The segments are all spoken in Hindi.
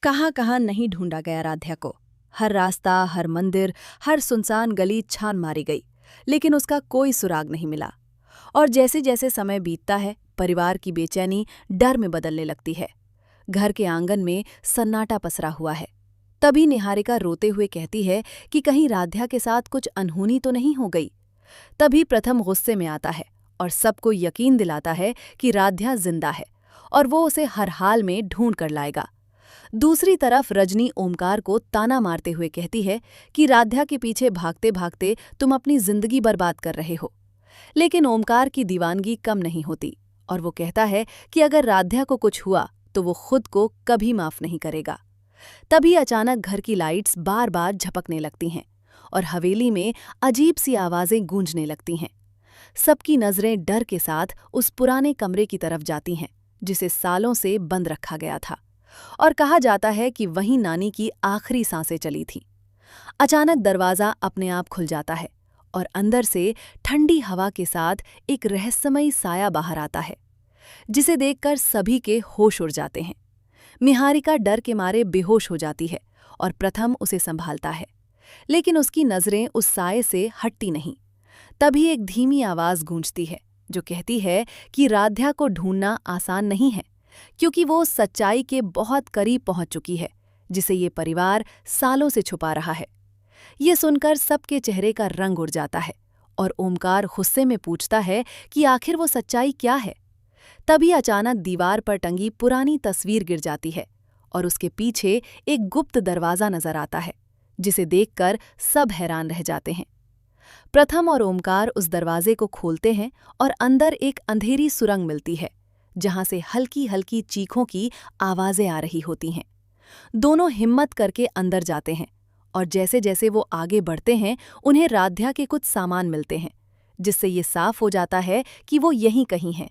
कहाँ कहाँ नहीं ढूंढा गया राध्या को। हर रास्ता, हर मंदिर, हर सुनसान गली छान मारी गई, लेकिन उसका कोई सुराग नहीं मिला। और जैसे जैसे समय बीतता है, परिवार की बेचैनी डर में बदलने लगती है। घर के आंगन में सन्नाटा पसरा हुआ है। तभी निहारिका रोते हुए कहती है कि कहीं राध्या के साथ कुछ अनहोनी तो नहीं हो गई। तभी प्रथम गुस्से में आता है और सबको यकीन दिलाता है कि राध्या जिंदा है और वो उसे हर हाल में ढूंढ कर लाएगा। दूसरी तरफ रजनी ओमकार को ताना मारते हुए कहती है कि राध्या के पीछे भागते भागते तुम अपनी जिंदगी बर्बाद कर रहे हो। लेकिन ओमकार की दीवानगी कम नहीं होती और वो कहता है कि अगर राध्या को कुछ हुआ तो वो खुद को कभी माफ नहीं करेगा। तभी अचानक घर की लाइट्स बार बार झपकने लगती हैं और हवेली में अजीब सी आवाजें गूंजने लगती हैं। सबकी नजरें डर के साथ उस पुराने कमरे की तरफ जाती हैं जिसे सालों से बंद रखा गया था और कहा जाता है कि वहीं नानी की आखिरी सांसें चली थीं। अचानक दरवाज़ा अपने आप खुल जाता है और अंदर से ठंडी हवा के साथ एक रहस्यमयी साया बाहर आता है, जिसे देखकर सभी के होश उड़ जाते हैं। निहारिका डर के मारे बेहोश हो जाती है और प्रथम उसे संभालता है, लेकिन उसकी नज़रें उस साये से हटती नहीं। तभी एक धीमी आवाज़ गूंजती है जो कहती है कि राध्या को ढूंढना आसान नहीं है, क्योंकि वो सच्चाई के बहुत करीब पहुंच चुकी है, जिसे ये परिवार सालों से छुपा रहा है। ये सुनकर सबके चेहरे का रंग उड़ जाता है और ओमकार गुस्से में पूछता है कि आखिर वो सच्चाई क्या है। तभी अचानक दीवार पर टंगी पुरानी तस्वीर गिर जाती है और उसके पीछे एक गुप्त दरवाज़ा नजर आता है, जिसे देखकर सब हैरान रह जाते हैं। प्रथम और ओमकार उस दरवाजे को खोलते हैं और अंदर एक अंधेरी सुरंग मिलती है, जहां से हल्की हल्की चीखों की आवाजें आ रही होती हैं। दोनों हिम्मत करके अंदर जाते हैं और जैसे जैसे वो आगे बढ़ते हैं उन्हें राध्या के कुछ सामान मिलते हैं, जिससे ये साफ हो जाता है कि वो यहीं कहीं हैं।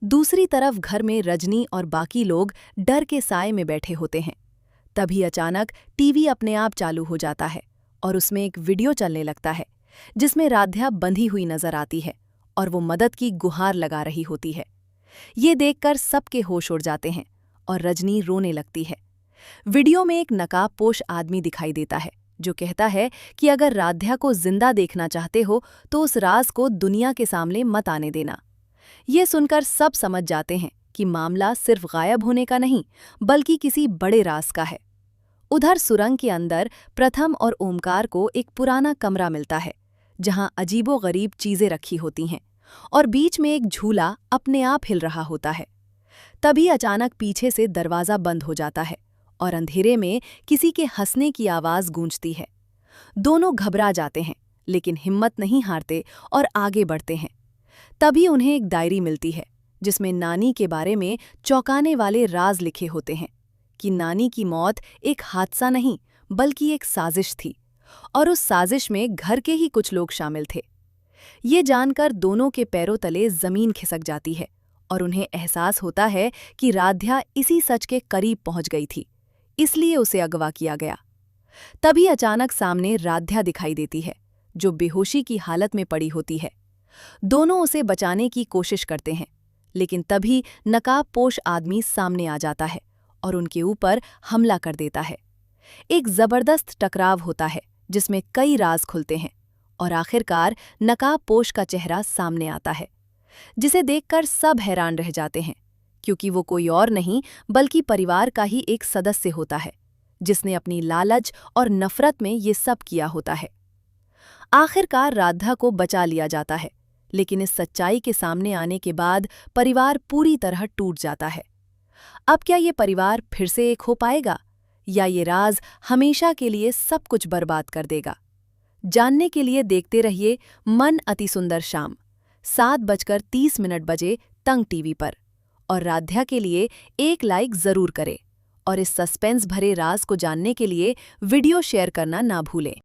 दूसरी तरफ घर में रजनी और बाकी लोग डर के साए में बैठे होते हैं। तभी अचानक टीवी अपने आप चालू हो जाता है और उसमें एक वीडियो चलने लगता है, जिसमें राध्या बंधी हुई नजर आती है और वो मदद की गुहार लगा रही होती है। ये देखकर सबके होश उड़ जाते हैं और रजनी रोने लगती है। वीडियो में एक नकाबपोश आदमी दिखाई देता है जो कहता है कि अगर राध्या को जिंदा देखना चाहते हो तो उस राज को दुनिया के सामने मत आने देना। ये सुनकर सब समझ जाते हैं कि मामला सिर्फ गायब होने का नहीं, बल्कि किसी बड़े राज का है। उधर सुरंग के अंदर प्रथम और ओमकार को एक पुराना कमरा मिलता है, जहां अजीबोगरीब चीजें रखी होती हैं और बीच में एक झूला अपने आप हिल रहा होता है। तभी अचानक पीछे से दरवाज़ा बंद हो जाता है और अंधेरे में किसी के हंसने की आवाज़ गूंजती है। दोनों घबरा जाते हैं, लेकिन हिम्मत नहीं हारते और आगे बढ़ते हैं। तभी उन्हें एक डायरी मिलती है, जिसमें नानी के बारे में चौंकाने वाले राज लिखे होते हैं कि नानी की मौत एक हादसा नहीं, बल्कि एक साजिश थी और उस साजिश में घर के ही कुछ लोग शामिल थे। ये जानकर दोनों के पैरों तले जमीन खिसक जाती है और उन्हें एहसास होता है कि राध्या इसी सच के करीब पहुंच गई थी, इसलिए उसे अगवा किया गया। तभी अचानक सामने राध्या दिखाई देती है, जो बेहोशी की हालत में पड़ी होती है। दोनों उसे बचाने की कोशिश करते हैं, लेकिन तभी नकाबपोश आदमी सामने आ जाता है और उनके ऊपर हमला कर देता है। एक जबरदस्त टकराव होता है, जिसमें कई राज खुलते हैं और आखिरकार नकाबपोश का चेहरा सामने आता है, जिसे देखकर सब हैरान रह जाते हैं, क्योंकि वो कोई और नहीं बल्कि परिवार का ही एक सदस्य होता है, जिसने अपनी लालच और नफरत में ये सब किया होता है। आखिरकार राधा को बचा लिया जाता है, लेकिन इस सच्चाई के सामने आने के बाद परिवार पूरी तरह टूट जाता है। अब क्या ये परिवार फिर से एक हो पाएगा, या ये राज हमेशा के लिए सब कुछ बर्बाद कर देगा? जानने के लिए देखते रहिए मन अति सुंदर शाम, 7:30 बजे तंग टीवी पर। और राध्या के लिए एक लाइक जरूर करें और इस सस्पेंस भरे राज को जानने के लिए वीडियो शेयर करना ना भूलें।